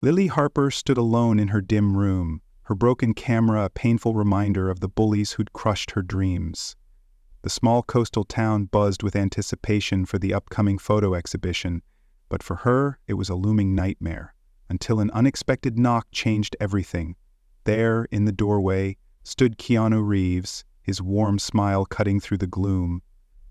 Lily Harper stood alone in her dim room, her broken camera a painful reminder of the bullies who'd crushed her dreams. The small coastal town buzzed with anticipation for the upcoming photo exhibition, but for her it was a looming nightmare, until an unexpected knock changed everything. There, in the doorway, stood Keanu Reeves, his warm smile cutting through the gloom.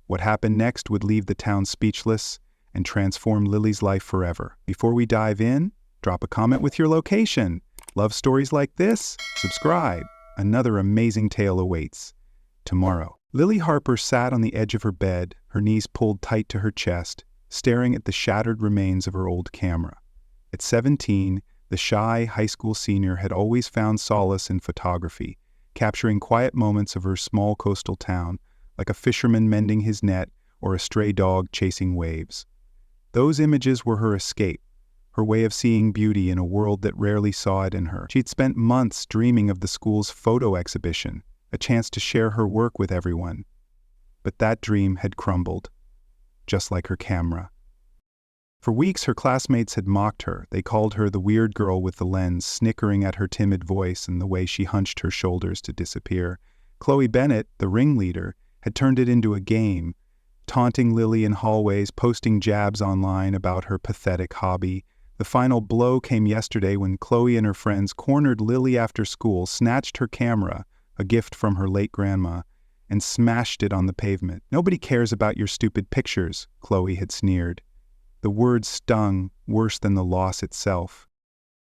What happened next would leave the town speechless and transform Lily's life forever. Before we dive in, drop a comment with your location. Love stories like this? Subscribe. Another amazing tale awaits tomorrow. Lily Harper sat on the edge of her bed, her knees pulled tight to her chest, staring at the shattered remains of her old camera. At 17, the shy high school senior had always found solace in photography, capturing quiet moments of her small coastal town, like a fisherman mending his net or a stray dog chasing waves. Those images were her escape, her way of seeing beauty in a world that rarely saw it in her. She'd spent months dreaming of the school's photo exhibition, a chance to share her work with everyone. But that dream had crumbled, just like her camera. For weeks her classmates had mocked her. They called her the weird girl with the lens, snickering at her timid voice and the way she hunched her shoulders to disappear. Chloe Bennett, the ringleader, had turned it into a game, taunting Lily in hallways, posting jabs online about her pathetic hobby. The final blow came yesterday when Chloe and her friends cornered Lily after school, snatched her camera, a gift from her late grandma, and smashed it on the pavement. "Nobody cares about your stupid pictures," Chloe had sneered. The words stung worse than the loss itself.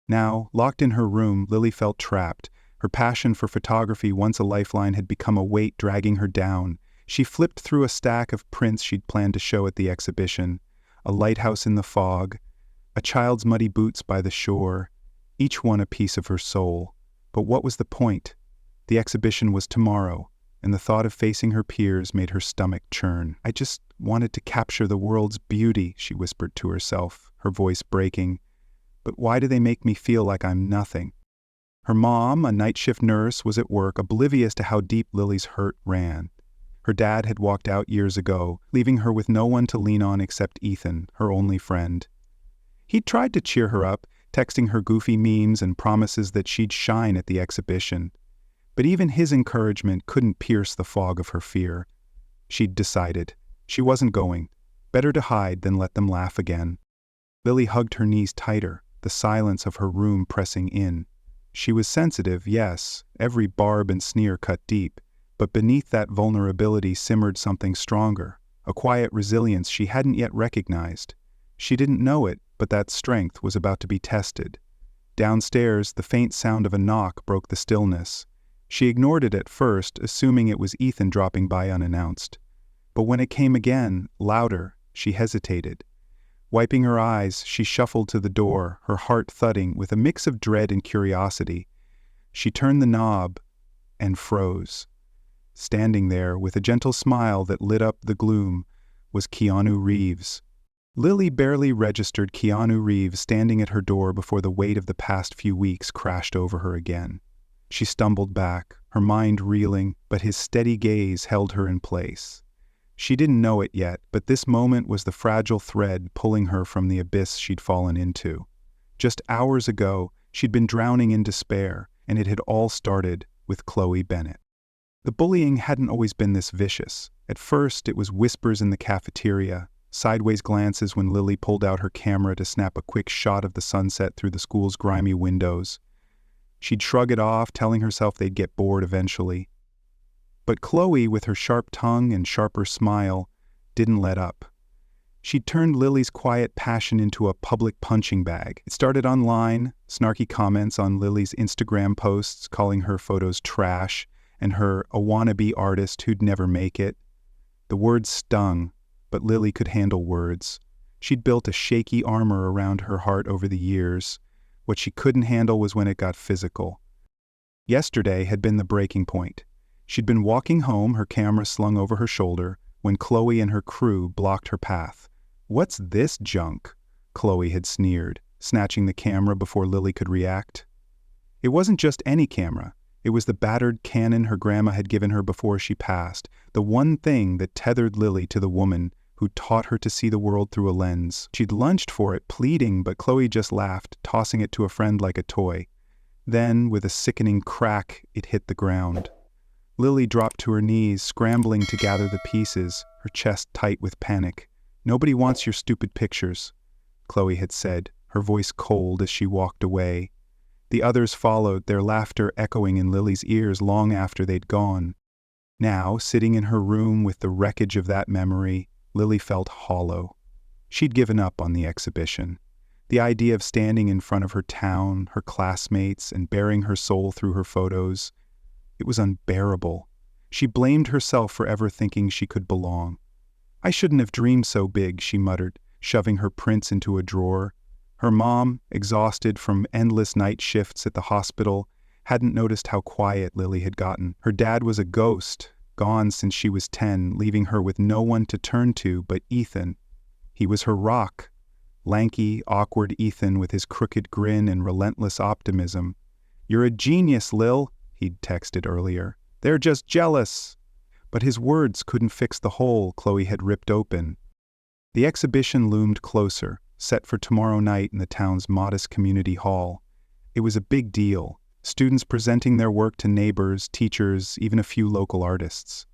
Now, locked in her room, Lily felt trapped. Her passion for photography, once a lifeline, had become a weight dragging her down. She flipped through a stack of prints she'd planned to show at the exhibition: a lighthouse in the fog, a child's muddy boots by the shore, each one a piece of her soul. But what was the point? The exhibition was tomorrow, and the thought of facing her peers made her stomach churn. "I just wanted to capture the world's beauty," she whispered to herself, her voice breaking. "But why do they make me feel like I'm nothing?" Her mom, a night shift nurse, was at work, oblivious to how deep Lily's hurt ran. Her dad had walked out years ago, leaving her with no one to lean on except Ethan, her only friend. He'd tried to cheer her up, texting her goofy memes and promises that she'd shine at the exhibition. But even his encouragement couldn't pierce the fog of her fear. She'd decided. She wasn't going. Better to hide than let them laugh again. Lily hugged her knees tighter, the silence of her room pressing in. She was sensitive, yes, every barb and sneer cut deep, but beneath that vulnerability simmered something stronger, a quiet resilience she hadn't yet recognized. She didn't know it, but that strength was about to be tested. Downstairs, the faint sound of a knock broke the stillness. She ignored it at first, assuming it was Ethan dropping by unannounced. But when it came again, louder, she hesitated. Wiping her eyes, she shuffled to the door, her heart thudding with a mix of dread and curiosity. She turned the knob and froze. Standing there, with a gentle smile that lit up the gloom, was Keanu Reeves. Lily barely registered Keanu Reeves standing at her door before the weight of the past few weeks crashed over her again. She stumbled back, her mind reeling, but his steady gaze held her in place. She didn't know it yet, but this moment was the fragile thread pulling her from the abyss she'd fallen into. Just hours ago, she'd been drowning in despair, and it had all started with Chloe Bennett. The bullying hadn't always been this vicious. At first, it was whispers in the cafeteria, sideways glances when Lily pulled out her camera to snap a quick shot of the sunset through the school's grimy windows. She'd shrug it off, telling herself they'd get bored eventually. But Chloe, with her sharp tongue and sharper smile, didn't let up. She'd turned Lily's quiet passion into a public punching bag. It started online, snarky comments on Lily's Instagram posts calling her photos trash and her a wannabe artist who'd never make it. The words stung, but Lily could handle words. She'd built a shaky armor around her heart over the years. What she couldn't handle was when it got physical. Yesterday had been the breaking point. She'd been walking home, her camera slung over her shoulder, when Chloe and her crew blocked her path. "What's this junk?" Chloe had sneered, snatching the camera before Lily could react. It wasn't just any camera. It was the battered Canon her grandma had given her before she passed, the one thing that tethered Lily to the woman who'd taught her to see the world through a lens. She'd lunged for it, pleading, but Chloe just laughed, tossing it to a friend like a toy. Then, with a sickening crack, it hit the ground. Lily dropped to her knees, scrambling to gather the pieces, her chest tight with panic. "Nobody wants your stupid pictures," Chloe had said, her voice cold as she walked away. The others followed, their laughter echoing in Lily's ears long after they'd gone. Now, sitting in her room with the wreckage of that memory, Lily felt hollow. She'd given up on the exhibition. The idea of standing in front of her town, her classmates, and bearing her soul through her photos, it was unbearable. She blamed herself for ever thinking she could belong. "I shouldn't have dreamed so big," she muttered, shoving her prints into a drawer. Her mom, exhausted from endless night shifts at the hospital, hadn't noticed how quiet Lily had gotten. Her dad was a ghost, gone since she was 10, leaving her with no one to turn to but Ethan. He was her rock. Lanky, awkward Ethan with his crooked grin and relentless optimism. "You're a genius, Lil," he'd texted earlier. "They're just jealous." But his words couldn't fix the hole Chloe had ripped open. The exhibition loomed closer, set for tomorrow night in the town's modest community hall. It was a big deal, students presenting their work to neighbors, teachers, even a few local artists.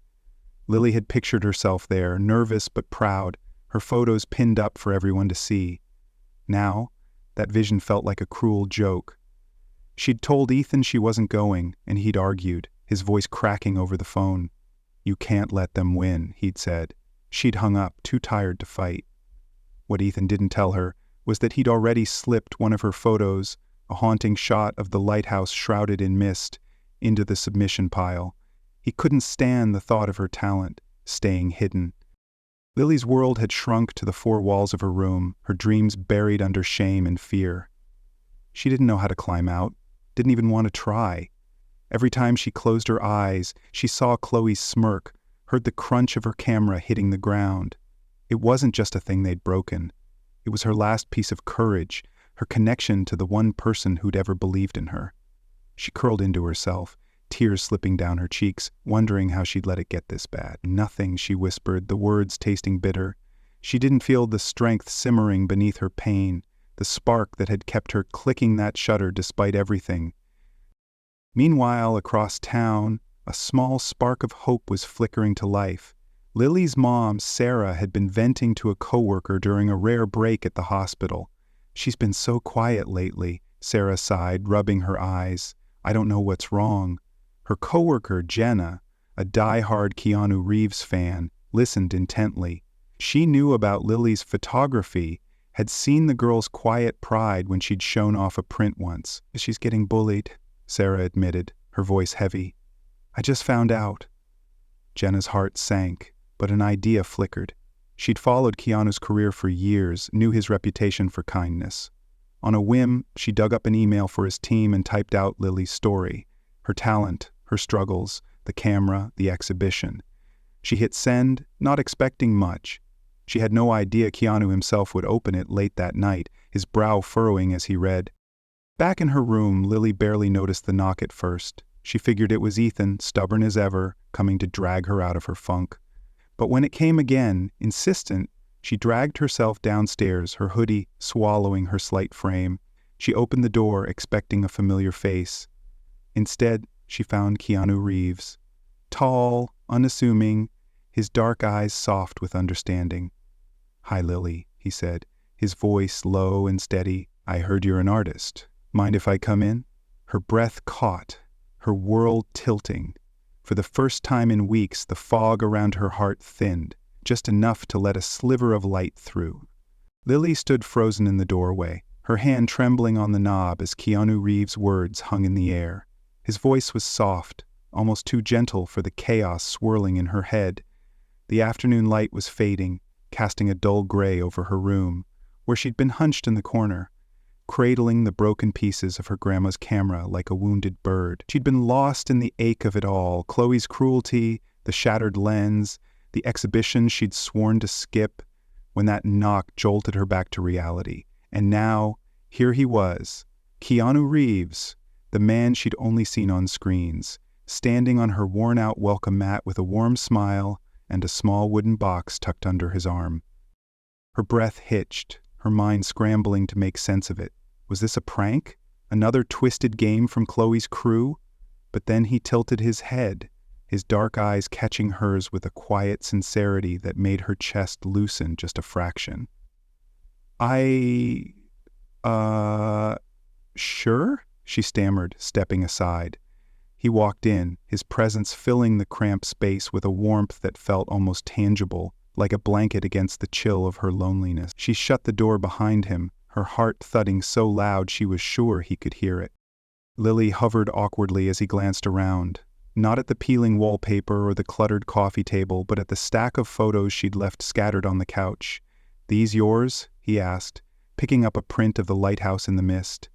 Lily had pictured herself there, nervous but proud, her photos pinned up for everyone to see. Now, that vision felt like a cruel joke. She'd told Ethan she wasn't going, and he'd argued, his voice cracking over the phone. "You can't let them win," he'd said. She'd hung up, too tired to fight. What Ethan didn't tell her was that he'd already slipped one of her photos, a haunting shot of the lighthouse shrouded in mist, into the submission pile. He couldn't stand the thought of her talent, staying hidden. Lily's world had shrunk to the four walls of her room, her dreams buried under shame and fear. She didn't know how to climb out, didn't even want to try. Every time she closed her eyes, she saw Chloe's smirk, heard the crunch of her camera hitting the ground. It wasn't just a thing they'd broken. It was her last piece of courage, her connection to the one person who'd ever believed in her. She curled into herself, tears slipping down her cheeks, wondering how she'd let it get this bad. "Nothing," she whispered, the words tasting bitter. She didn't feel the strength simmering beneath her pain, the spark that had kept her clicking that shutter despite everything. Meanwhile, across town, a small spark of hope was flickering to life. Lily's mom, Sarah, had been venting to a coworker during a rare break at the hospital. "She's been so quiet lately," Sarah sighed, rubbing her eyes. "I don't know what's wrong." Her coworker, Jenna, a die-hard Keanu Reeves fan, listened intently. She knew about Lily's photography, had seen the girl's quiet pride when she'd shown off a print once. "She's getting bullied," Sarah admitted, her voice heavy. "I just found out." Jenna's heart sank, but an idea flickered. She'd followed Keanu's career for years, knew his reputation for kindness. On a whim, she dug up an email for his team and typed out Lily's story, her talent, her struggles, the camera, the exhibition. She hit send, not expecting much. She had no idea Keanu himself would open it late that night, his brow furrowing as he read. Back in her room, Lily barely noticed the knock at first. She figured it was Ethan, stubborn as ever, coming to drag her out of her funk. But when it came again, insistent, she dragged herself downstairs, her hoodie swallowing her slight frame. She opened the door, expecting a familiar face. Instead, she found Keanu Reeves. Tall, unassuming, his dark eyes soft with understanding. "Hi, Lily," he said, his voice low and steady. "I heard you're an artist. Mind if I come in?" Her breath caught, her world tilting. For the first time in weeks, the fog around her heart thinned, just enough to let a sliver of light through. Lily stood frozen in the doorway, her hand trembling on the knob as Keanu Reeves' words hung in the air. His voice was soft, almost too gentle for the chaos swirling in her head. The afternoon light was fading, casting a dull gray over her room, where she'd been hunched in the corner, cradling the broken pieces of her grandma's camera like a wounded bird. She'd been lost in the ache of it all, Chloe's cruelty, the shattered lens, the exhibition she'd sworn to skip, when that knock jolted her back to reality. And now, here he was, Keanu Reeves, the man she'd only seen on screens, standing on her worn-out welcome mat with a warm smile and a small wooden box tucked under his arm. Her breath hitched, her mind scrambling to make sense of it. Was this a prank? Another twisted game from Chloe's crew? But then he tilted his head, his dark eyes catching hers with a quiet sincerity that made her chest loosen just a fraction. Sure? She stammered, stepping aside. He walked in, his presence filling the cramped space with a warmth that felt almost tangible, like a blanket against the chill of her loneliness. She shut the door behind him, her heart thudding so loud she was sure he could hear it. Lily hovered awkwardly as he glanced around, not at the peeling wallpaper or the cluttered coffee table, but at the stack of photos she'd left scattered on the couch. "These yours?" he asked, picking up a print of the lighthouse in the mist.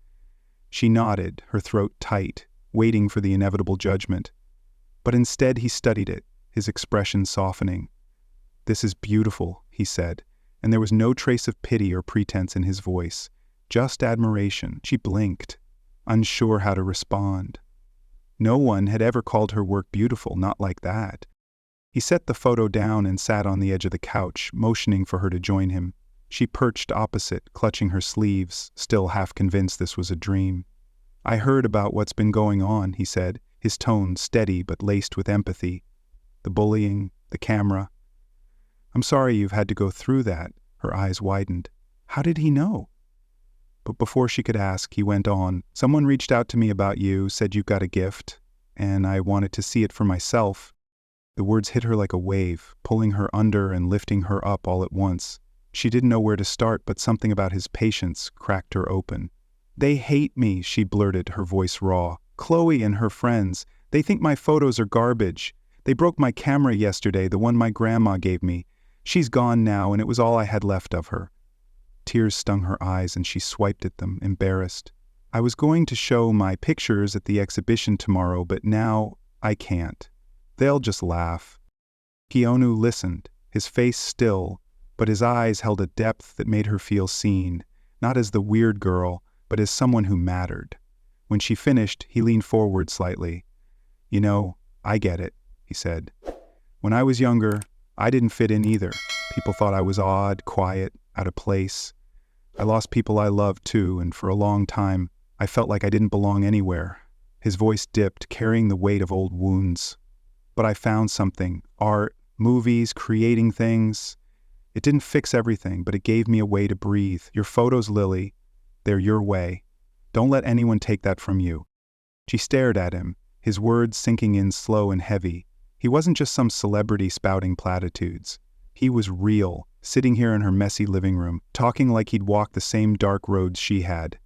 She nodded, her throat tight, waiting for the inevitable judgment. But instead he studied it, his expression softening. "This is beautiful," he said, and there was no trace of pity or pretense in his voice, just admiration. She blinked, unsure how to respond. No one had ever called her work beautiful, not like that. He set the photo down and sat on the edge of the couch, motioning for her to join him. She perched opposite, clutching her sleeves, still half convinced this was a dream. "I heard about what's been going on," he said, his tone steady but laced with empathy. "The bullying, the camera. I'm sorry you've had to go through that." Her eyes widened. How did he know? But before she could ask, he went on. "Someone reached out to me about you, said you got a gift, and I wanted to see it for myself." The words hit her like a wave, pulling her under and lifting her up all at once. She didn't know where to start, but something about his patience cracked her open. "They hate me," she blurted, her voice raw. "Chloe and her friends. They think my photos are garbage. They broke my camera yesterday, the one my grandma gave me. She's gone now, and it was all I had left of her." Tears stung her eyes, and she swiped at them, embarrassed. "I was going to show my pictures at the exhibition tomorrow, but now I can't. They'll just laugh." Keanu listened, his face still, but his eyes held a depth that made her feel seen, not as the weird girl, but as someone who mattered. When she finished, he leaned forward slightly. "You know, I get it," he said. "When I was younger, I didn't fit in either. People thought I was odd, quiet, out of place. I lost people I loved too, and for a long time, I felt like I didn't belong anywhere." His voice dipped, carrying the weight of old wounds. "But I found something. Art, movies, creating things. It didn't fix everything, but it gave me a way to breathe. Your photos, Lily, they're your way. Don't let anyone take that from you." She stared at him, his words sinking in slow and heavy. He wasn't just some celebrity spouting platitudes. He was real, sitting here in her messy living room, talking like he'd walked the same dark roads she had.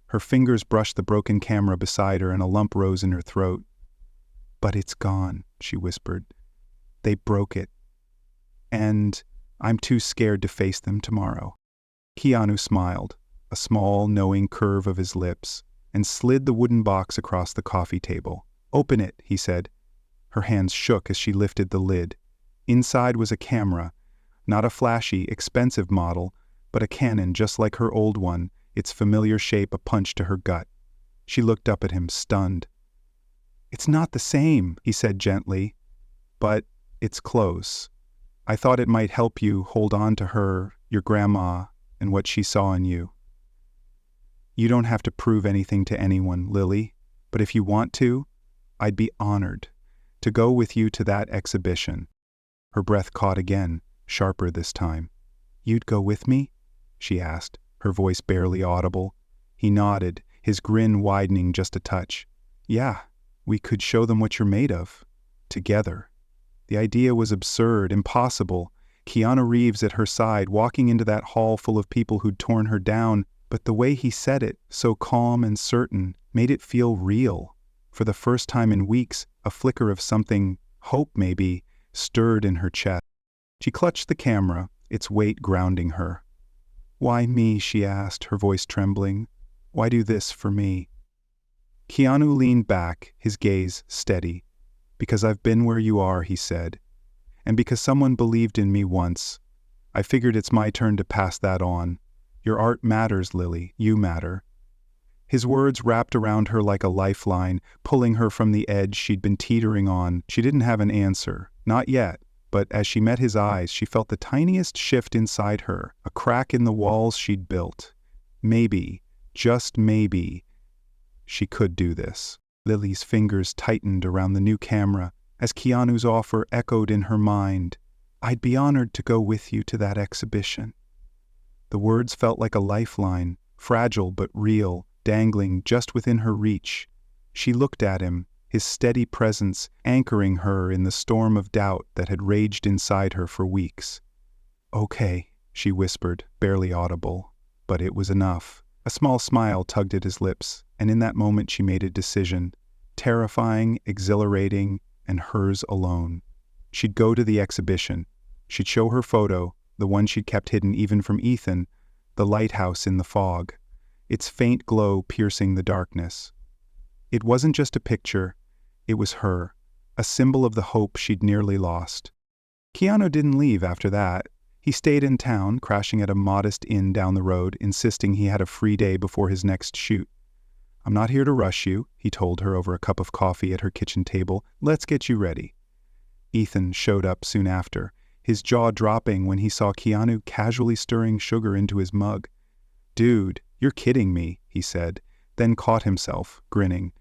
Her fingers brushed the broken camera beside her and a lump rose in her throat. "But it's gone," she whispered. "They broke it. And I'm too scared to face them tomorrow." Keanu smiled, a small, knowing curve of his lips, and slid the wooden box across the coffee table. "Open it," he said. Her hands shook as she lifted the lid. Inside was a camera, not a flashy, expensive model, but a Canon just like her old one, its familiar shape a punch to her gut. She looked up at him, stunned. "It's not the same," he said gently, "but it's close. I thought it might help you hold on to her, your grandma, and what she saw in you. You don't have to prove anything to anyone, Lily, but if you want to, I'd be honored to go with you to that exhibition." Her breath caught again, sharper this time. "You'd go with me?" she asked, her voice barely audible. He nodded, his grin widening just a touch. "Yeah, we could show them what you're made of. Together." The idea was absurd, impossible. Keanu Reeves at her side, walking into that hall full of people who'd torn her down, but the way he said it, so calm and certain, made it feel real. For the first time in weeks, a flicker of something, hope maybe, stirred in her chest. She clutched the camera, its weight grounding her. "Why me?" she asked, her voice trembling. "Why do this for me?" Keanu leaned back, his gaze steady. "Because I've been where you are," he said. "And because someone believed in me once. I figured it's my turn to pass that on. Your art matters, Lily. You matter." His words wrapped around her like a lifeline, pulling her from the edge she'd been teetering on. She didn't have an answer. Not yet. but as she met his eyes, she felt the tiniest shift inside her, a crack in the walls she'd built. Maybe, just maybe, she could do this. Lily's fingers tightened around the new camera as Keanu's offer echoed in her mind. "I'd be honored to go with you to that exhibition." The words felt like a lifeline, fragile but real, dangling just within her reach. She looked at him, his steady presence anchoring her in the storm of doubt that had raged inside her for weeks. "Okay," she whispered, barely audible, but it was enough. A small smile tugged at his lips, and in that moment she made a decision. Terrifying, exhilarating, and hers alone. She'd go to the exhibition. She'd show her photo, the one she'd kept hidden even from Ethan, the lighthouse in the fog, its faint glow piercing the darkness. It wasn't just a picture, it was her, a symbol of the hope she'd nearly lost. Keanu didn't leave after that. He stayed in town, crashing at a modest inn down the road, insisting he had a free day before his next shoot. "I'm not here to rush you," he told her over a cup of coffee at her kitchen table. "Let's get you ready." Ethan showed up soon after, his jaw dropping when he saw Keanu casually stirring sugar into his mug. "Dude, you're kidding me," he said, then caught himself, grinning.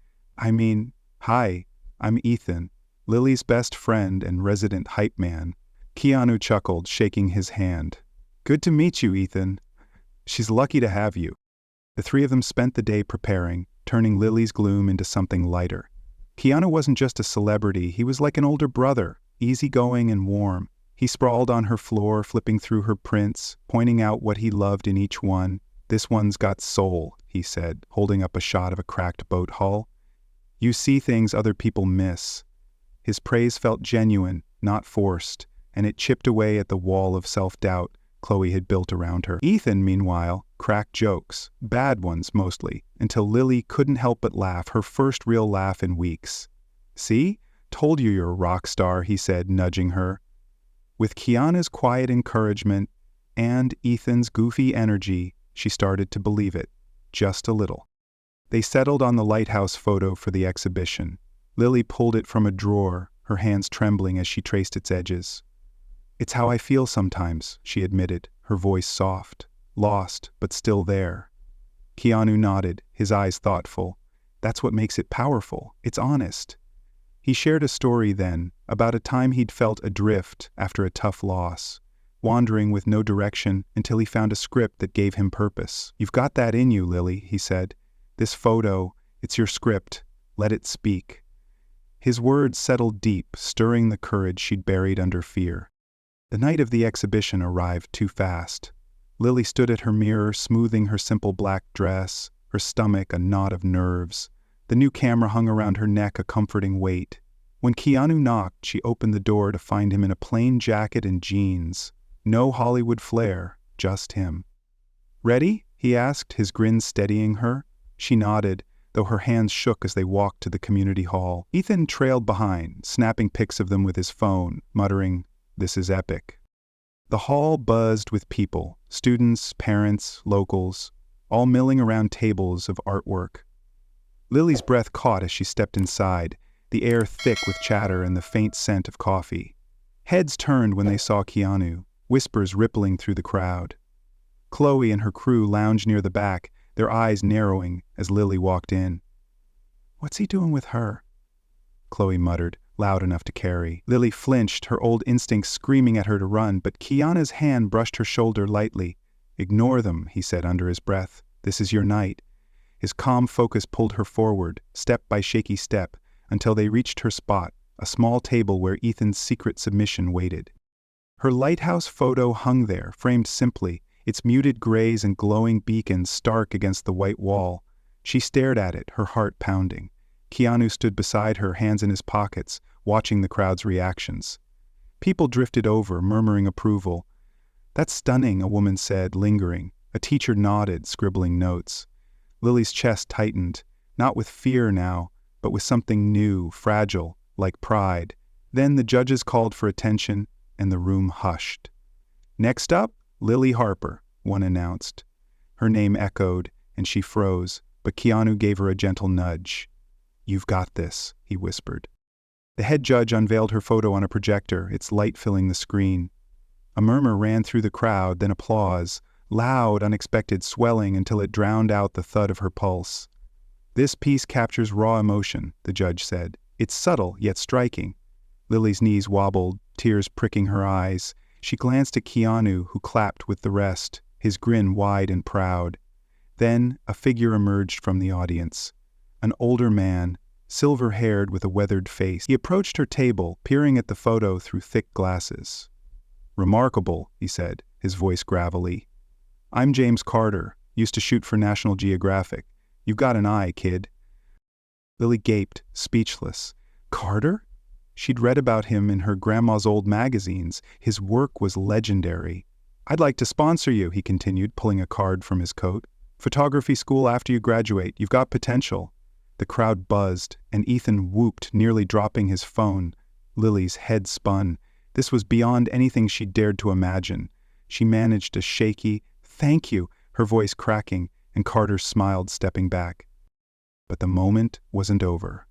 Hi, I'm Ethan, Lily's best friend and resident hype man." Keanu chuckled, shaking his hand. "Good to meet you, Ethan. She's lucky to have you." The three of them spent the day preparing, turning Lily's gloom into something lighter. Keanu wasn't just a celebrity, he was like an older brother, easygoing and warm. He sprawled on her floor, flipping through her prints, pointing out what he loved in each one. "This one's got soul," he said, holding up a shot of a cracked boat hull. "You see things other people miss." His praise felt genuine, not forced, and it chipped away at the wall of self-doubt Chloe had built around her. Ethan, meanwhile, cracked jokes, bad ones mostly, until Lily couldn't help but laugh, her first real laugh in weeks. "See? Told you you're a rock star," he said, nudging her. With Keanu's quiet encouragement and Ethan's goofy energy, she started to believe it, just a little. They settled on the lighthouse photo for the exhibition. Lily pulled it from a drawer, her hands trembling as she traced its edges. "It's how I feel sometimes," she admitted, her voice soft, lost, but still there. Keanu nodded, his eyes thoughtful. "That's what makes it powerful. It's honest." He shared a story then, about a time he'd felt adrift after a tough loss, wandering with no direction until he found a script that gave him purpose. "You've got that in you, Lily," he said. "This photo, it's your script. Let it speak." His words settled deep, stirring the courage she'd buried under fear. The night of the exhibition arrived too fast. Lily stood at her mirror, smoothing her simple black dress, her stomach a knot of nerves. The new camera hung around her neck, a comforting weight. When Keanu knocked, she opened the door to find him in a plain jacket and jeans. No Hollywood flair, just him. "Ready?" he asked, his grin steadying her. She nodded, though her hands shook as they walked to the community hall. Ethan trailed behind, snapping pics of them with his phone, muttering, "This is epic." The hall buzzed with people, students, parents, locals, all milling around tables of artwork. Lily's breath caught as she stepped inside, the air thick with chatter and the faint scent of coffee. Heads turned when they saw Keanu, whispers rippling through the crowd. Chloe and her crew lounged near the back, their eyes narrowing as Lily walked in. "What's he doing with her?" Chloe muttered, loud enough to carry. Lily flinched, her old instincts screaming at her to run, but Keanu's hand brushed her shoulder lightly. "Ignore them," he said under his breath. "This is your night." His calm focus pulled her forward, step by shaky step, until they reached her spot, a small table where Ethan's secret submission waited. Her lighthouse photo hung there, framed simply, its muted grays and glowing beacons stark against the white wall. She stared at it, her heart pounding. Keanu stood beside her, hands in his pockets, watching the crowd's reactions. People drifted over, murmuring approval. "That's stunning," a woman said, lingering. A teacher nodded, scribbling notes. Lily's chest tightened, not with fear now, but with something new, fragile, like pride. Then the judges called for attention, and the room hushed. "Next up, Lily Harper," one announced. Her name echoed, and she froze, but Keanu gave her a gentle nudge. "You've got this," he whispered. The head judge unveiled her photo on a projector, its light filling the screen. A murmur ran through the crowd, then applause, loud, unexpected swelling until it drowned out the thud of her pulse. "This piece captures raw emotion," the judge said. "It's subtle, yet striking." Lily's knees wobbled, tears pricking her eyes. She glanced at Keanu, who clapped with the rest, his grin wide and proud. Then a figure emerged from the audience. An older man, silver-haired with a weathered face. He approached her table, peering at the photo through thick glasses. "Remarkable," he said, his voice gravelly. "I'm James Carter, used to shoot for National Geographic. You've got an eye, kid." Lily gaped, speechless. Carter? She'd read about him in her grandma's old magazines. His work was legendary. "I'd like to sponsor you," he continued, pulling a card from his coat. "Photography school after you graduate. You've got potential." The crowd buzzed, and Ethan whooped, nearly dropping his phone. Lily's head spun. This was beyond anything she'd dared to imagine. She managed a shaky, "Thank you," her voice cracking, and Carter smiled, stepping back. But the moment wasn't over.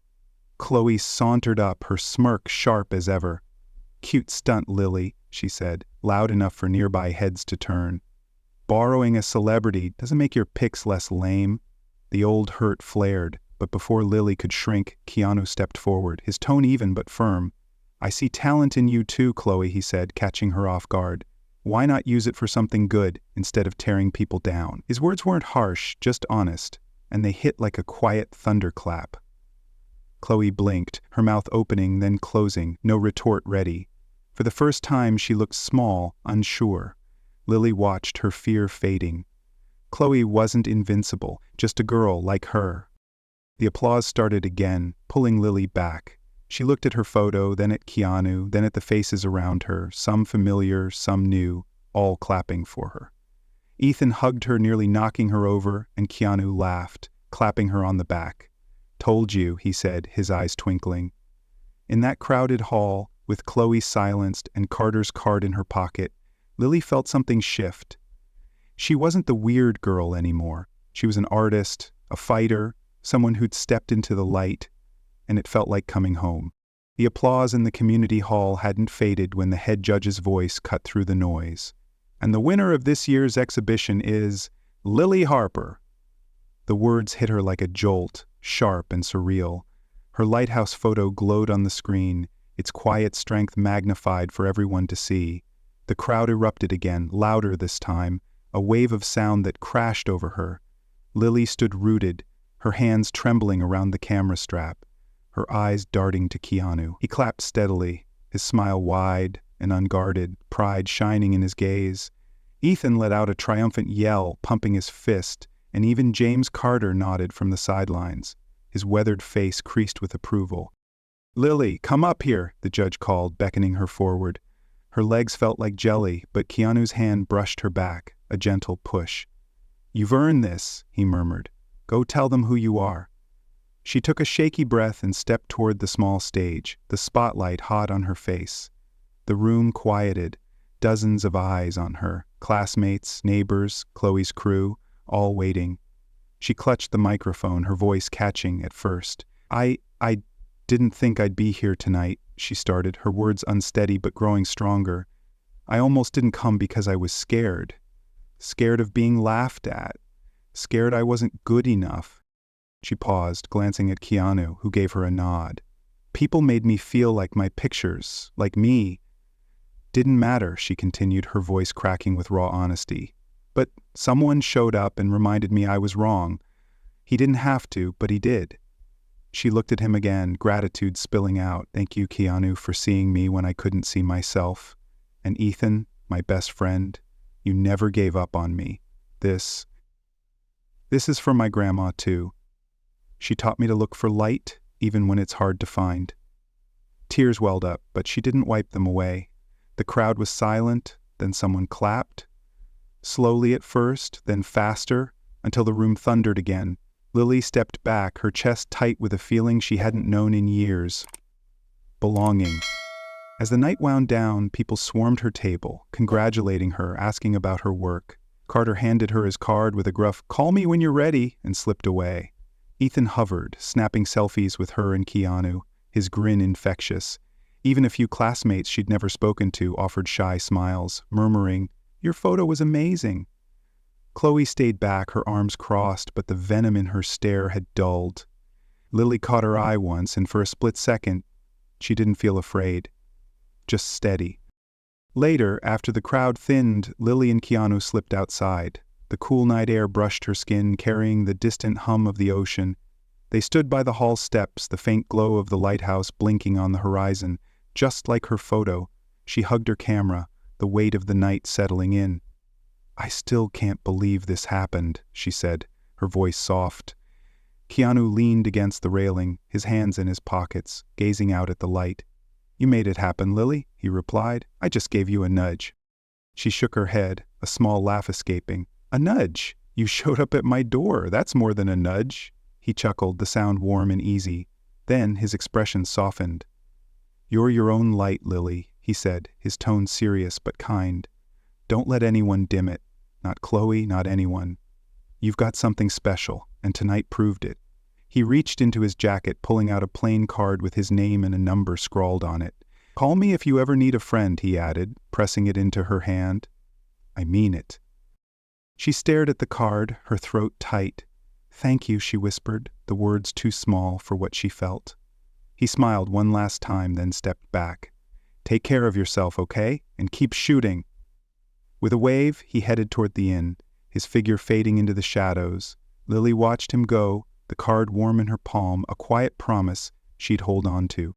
Chloe sauntered up, her smirk sharp as ever. "Cute stunt, Lily," she said, loud enough for nearby heads to turn. "Borrowing a celebrity doesn't make your pics less lame." The old hurt flared, but before Lily could shrink, Keanu stepped forward, his tone even but firm. "I see talent in you too, Chloe," he said, catching her off guard. "Why not use it for something good, instead of tearing people down?" His words weren't harsh, just honest, and they hit like a quiet thunderclap. Chloe blinked, her mouth opening then closing, no retort ready. For the first time she looked small, unsure. Lily watched, her fear fading. Chloe wasn't invincible, just a girl like her. The applause started again, pulling Lily back. She looked at her photo, then at Keanu, then at the faces around her, some familiar, some new, all clapping for her. Ethan hugged her, nearly knocking her over, and Keanu laughed, clapping her on the back. "Told you," he said, his eyes twinkling. In that crowded hall, with Chloe silenced and Carter's card in her pocket, Lily felt something shift. She wasn't the weird girl anymore. She was an artist, a fighter, someone who'd stepped into the light, and it felt like coming home. The applause in the community hall hadn't faded when the head judge's voice cut through the noise. "And the winner of this year's exhibition is Lily Harper." The words hit her like a jolt, sharp and surreal. Her lighthouse photo glowed on the screen, its quiet strength magnified for everyone to see. The crowd erupted again, louder this time, a wave of sound that crashed over her. Lily stood rooted, her hands trembling around the camera strap, her eyes darting to Keanu. He clapped steadily, his smile wide and unguarded, pride shining in his gaze. Ethan let out a triumphant yell, pumping his fist, and even James Carter nodded from the sidelines, his weathered face creased with approval. "Lily, come up here," the judge called, beckoning her forward. Her legs felt like jelly, but Keanu's hand brushed her back, a gentle push. "You've earned this," he murmured. "Go tell them who you are." She took a shaky breath and stepped toward the small stage, the spotlight hot on her face. The room quieted, dozens of eyes on her, classmates, neighbors, Chloe's crew, all waiting. She clutched the microphone, her voice catching at first. I didn't think I'd be here tonight," she started, her words unsteady but growing stronger. "I almost didn't come because I was scared. Scared of being laughed at. Scared I wasn't good enough." She paused, glancing at Keanu, who gave her a nod. "People made me feel like my pictures, like me, didn't matter," she continued, her voice cracking with raw honesty. "But someone showed up and reminded me I was wrong. He didn't have to, but he did." She looked at him again, gratitude spilling out. "Thank you, Keanu, for seeing me when I couldn't see myself. And Ethan, my best friend, you never gave up on me. This is for my grandma, too. She taught me to look for light, even when it's hard to find." Tears welled up, but she didn't wipe them away. The crowd was silent, then someone clapped. Slowly at first, then faster, until the room thundered again. Lily stepped back, her chest tight with a feeling she hadn't known in years. Belonging. As the night wound down, people swarmed her table, congratulating her, asking about her work. Carter handed her his card with a gruff, "Call me when you're ready," and slipped away. Ethan hovered, snapping selfies with her and Keanu, his grin infectious. Even a few classmates she'd never spoken to offered shy smiles, murmuring, "Your photo was amazing." Chloe stayed back, her arms crossed, but the venom in her stare had dulled. Lily caught her eye once, and for a split second, she didn't feel afraid, just steady. Later, after the crowd thinned, Lily and Keanu slipped outside. The cool night air brushed her skin, carrying the distant hum of the ocean. They stood by the hall steps, the faint glow of the lighthouse blinking on the horizon. Just like her photo, she hugged her camera, the weight of the night settling in. "I still can't believe this happened," she said, her voice soft. Keanu leaned against the railing, his hands in his pockets, gazing out at the light. "You made it happen, Lily," he replied. "I just gave you a nudge." She shook her head, a small laugh escaping. "A nudge? You showed up at my door. That's more than a nudge." He chuckled, the sound warm and easy. Then his expression softened. "You're your own light, Lily," he said, his tone serious but kind. "Don't let anyone dim it. Not Chloe, not anyone. You've got something special, and tonight proved it." He reached into his jacket, pulling out a plain card with his name and a number scrawled on it. "Call me if you ever need a friend," he added, pressing it into her hand. "I mean it." She stared at the card, her throat tight. "Thank you," she whispered, the words too small for what she felt. He smiled one last time, then stepped back. "Take care of yourself, okay? And keep shooting." With a wave, he headed toward the inn, his figure fading into the shadows. Lily watched him go, the card warm in her palm, a quiet promise she'd hold on to.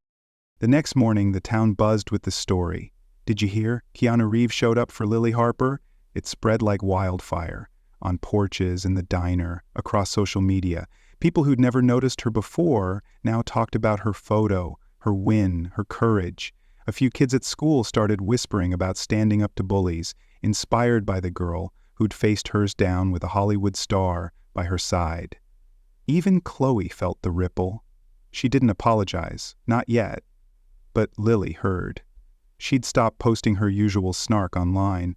The next morning, the town buzzed with the story. "Did you hear? Keanu Reeves showed up for Lily Harper?" It spread like wildfire, on porches, in the diner, across social media. People who'd never noticed her before now talked about her photo, her win, her courage. A few kids at school started whispering about standing up to bullies, inspired by the girl who'd faced hers down with a Hollywood star by her side. Even Chloe felt the ripple. She didn't apologize, not yet. But Lily heard. She'd stopped posting her usual snark online.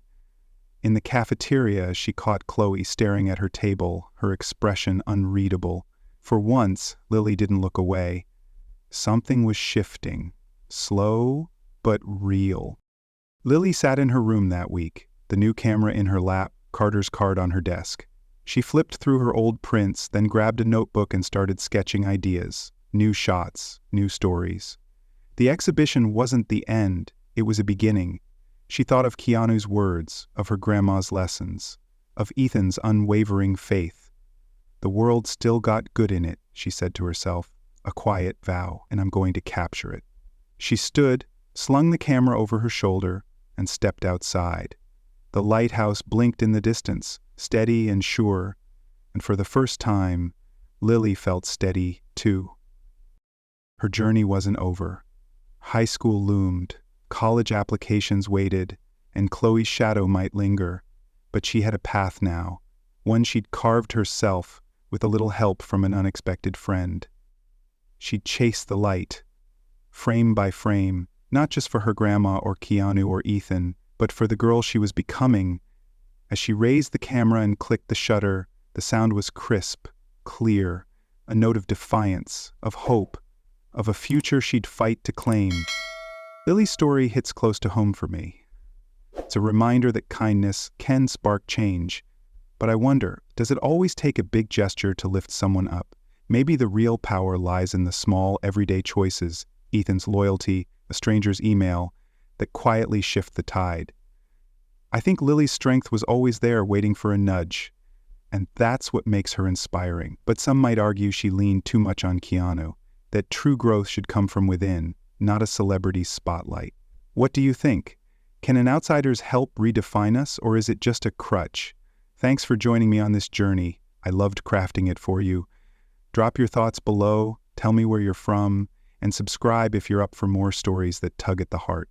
In the cafeteria, she caught Chloe staring at her table, her expression unreadable. For once, Lily didn't look away. Something was shifting, slow but real. Lily sat in her room that week, the new camera in her lap, Carter's card on her desk. She flipped through her old prints, then grabbed a notebook and started sketching ideas, new shots, new stories. The exhibition wasn't the end, it was a beginning. She thought of Keanu's words, of her grandma's lessons, of Ethan's unwavering faith. "The world still got good in it," she said to herself, a quiet vow, "and I'm going to capture it." She stood, slung the camera over her shoulder, and stepped outside. The lighthouse blinked in the distance, steady and sure, and for the first time, Lily felt steady, too. Her journey wasn't over. High school loomed, college applications waited, and Chloe's shadow might linger, but she had a path now, one she'd carved herself with a little help from an unexpected friend. She'd chase the light, frame by frame, not just for her grandma or Keanu or Ethan, but for the girl she was becoming. As she raised the camera and clicked the shutter, the sound was crisp, clear, a note of defiance, of hope, of a future she'd fight to claim. Lily's story hits close to home for me. It's a reminder that kindness can spark change. But I wonder, does it always take a big gesture to lift someone up? Maybe the real power lies in the small, everyday choices, Ethan's loyalty, a stranger's email, that quietly shift the tide. I think Lily's strength was always there waiting for a nudge, and that's what makes her inspiring. But some might argue she leaned too much on Keanu, that true growth should come from within, not a celebrity's spotlight. What do you think? Can an outsider's help redefine us, or is it just a crutch? Thanks for joining me on this journey. I loved crafting it for you. Drop your thoughts below, tell me where you're from, and subscribe if you're up for more stories that tug at the heart.